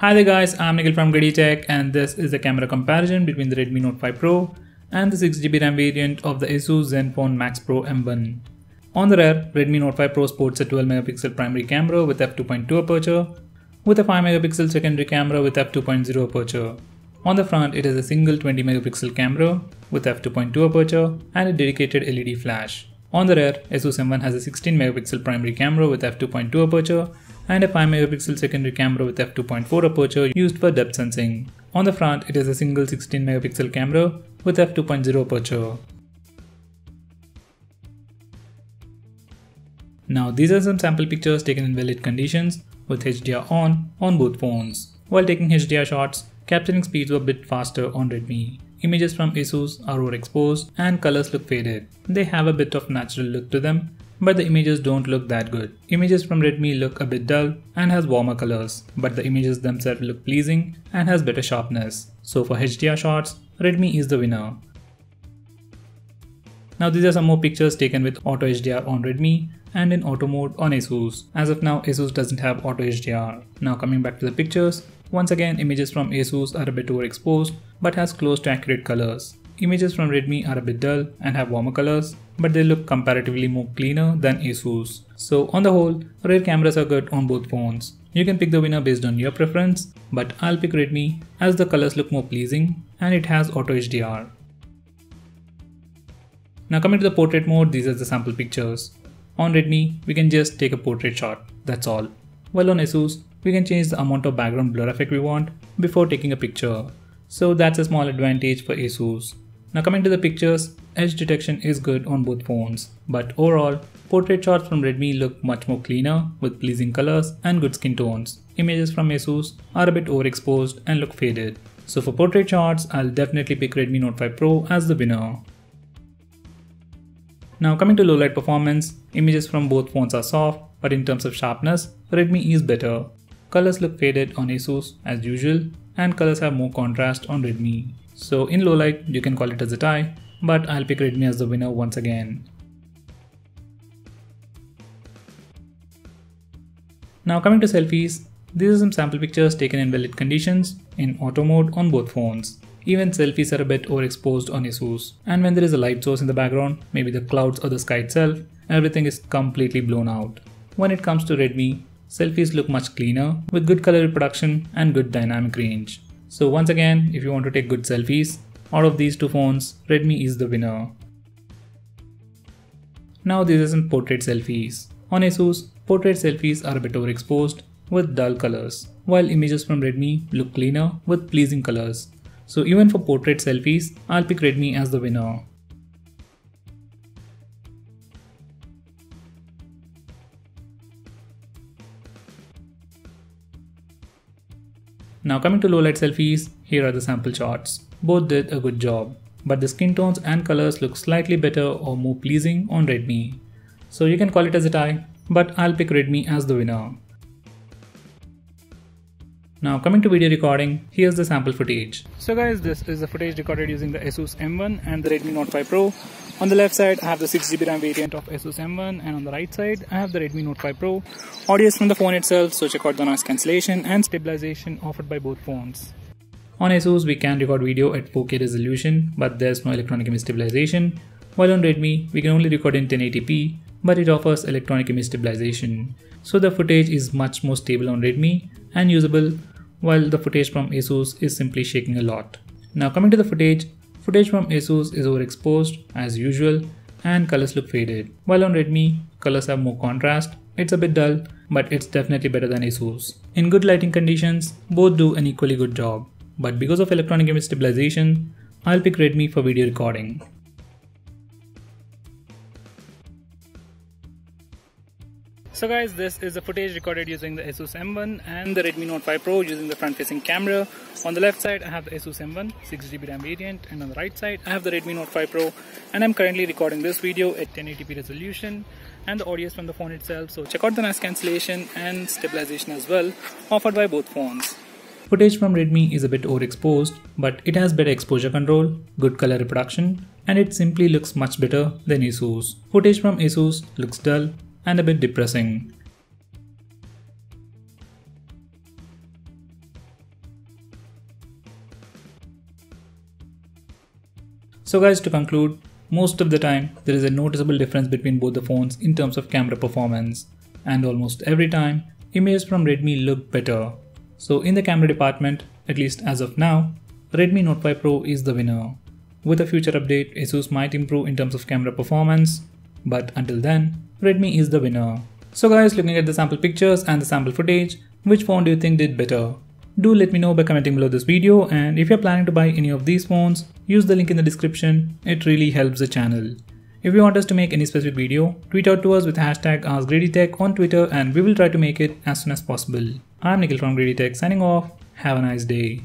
Hi there guys, I'm Nikhil from GreedyTech and this is a camera comparison between the Redmi Note 5 Pro and the 6GB RAM variant of the Asus Zenfone Max Pro M1. On the rear, Redmi Note 5 Pro sports a 12MP primary camera with f2.2 aperture with a 5MP secondary camera with f2.0 aperture. On the front, it has a single 20MP camera with f2.2 aperture and a dedicated LED flash. On the rear, Asus M1 has a 16MP primary camera with f2.2 aperture and a 5MP secondary camera with f2.4 aperture used for depth sensing. On the front, it is a single 16MP camera with f2.0 aperture. Now these are some sample pictures taken in well-lit conditions with HDR on both phones. While taking HDR shots, capturing speeds were a bit faster on Redmi. Images from Asus are overexposed and colors look faded. They have a bit of natural look to them, but the images don't look that good. Images from Redmi look a bit dull and has warmer colors, but the images themselves look pleasing and has better sharpness. So for HDR shots, Redmi is the winner. Now these are some more pictures taken with Auto HDR on Redmi and in auto mode on Asus. As of now, Asus doesn't have Auto HDR. Now coming back to the pictures, once again images from Asus are a bit overexposed but has close to accurate colors. Images from Redmi are a bit dull and have warmer colors, but they look comparatively more cleaner than Asus. So on the whole, rear cameras are good on both phones. You can pick the winner based on your preference, but I'll pick Redmi as the colors look more pleasing and it has Auto HDR. Now coming to the portrait mode, these are the sample pictures. On Redmi, we can just take a portrait shot, that's all. While on Asus, we can change the amount of background blur effect we want before taking a picture. So that's a small advantage for Asus. Now coming to the pictures, edge detection is good on both phones, but overall, portrait shots from Redmi look much more cleaner with pleasing colors and good skin tones. Images from Asus are a bit overexposed and look faded. So for portrait shots, I'll definitely pick Redmi Note 5 Pro as the winner. Now coming to low light performance, images from both phones are soft, but in terms of sharpness, Redmi is better. Colors look faded on Asus as usual, and colors have more contrast on Redmi. So in low light, you can call it as a tie, but I'll pick Redmi as the winner once again. Now coming to selfies, these are some sample pictures taken in well-lit conditions in auto mode on both phones. Even selfies are a bit overexposed on Asus, and when there is a light source in the background, maybe the clouds or the sky itself, everything is completely blown out. When it comes to Redmi, selfies look much cleaner with good color reproduction and good dynamic range. So once again, if you want to take good selfies, out of these two phones, Redmi is the winner. Now these are some portrait selfies. On Asus, portrait selfies are a bit overexposed with dull colors, while images from Redmi look cleaner with pleasing colors. So even for portrait selfies, I'll pick Redmi as the winner. Now coming to low light selfies, here are the sample shots. Both did a good job, but the skin tones and colors look slightly better or more pleasing on Redmi. So you can call it as a tie, but I'll pick Redmi as the winner. Now coming to video recording, here's the sample footage. So guys, this is the footage recorded using the Asus M1 and the Redmi Note 5 Pro. On the left side, I have the 6GB RAM variant of Asus M1 and on the right side, I have the Redmi Note 5 Pro. Audio is from the phone itself, so check out the noise cancellation and stabilization offered by both phones. On Asus, we can record video at 4K resolution, but there's no electronic image stabilization. While on Redmi, we can only record in 1080p, but it offers electronic image stabilization. So the footage is much more stable on Redmi and usable, while the footage from Asus is simply shaking a lot. Now coming to the footage from Asus is overexposed as usual and colors look faded. While on Redmi, colors have more contrast. It's a bit dull, but it's definitely better than Asus. In good lighting conditions, both do an equally good job. But because of electronic image stabilization, I'll pick Redmi for video recording. So guys, this is the footage recorded using the Asus M1 and the Redmi Note 5 Pro using the front-facing camera. On the left side, I have the Asus M1 6GB RAM variant, and on the right side, I have the Redmi Note 5 Pro, and I'm currently recording this video at 1080p resolution, and the audio is from the phone itself, so check out the noise cancellation and stabilization as well, offered by both phones. Footage from Redmi is a bit overexposed, but it has better exposure control, good color reproduction, and it simply looks much better than Asus. Footage from Asus looks dull and a bit depressing. So guys, to conclude, most of the time there is a noticeable difference between both the phones in terms of camera performance, and almost every time images from Redmi look better. So in the camera department, at least as of now, Redmi Note 5 Pro is the winner. With a future update, Asus might improve in terms of camera performance, but until then, Redmi is the winner. So guys, looking at the sample pictures and the sample footage, which phone do you think did better? Do let me know by commenting below this video, and if you're planning to buy any of these phones, use the link in the description. It really helps the channel. If you want us to make any specific video, tweet out to us with hashtag #AskGreedyTech on Twitter and we will try to make it as soon as possible. I'm Nikhil from GreedyTech signing off. Have a nice day.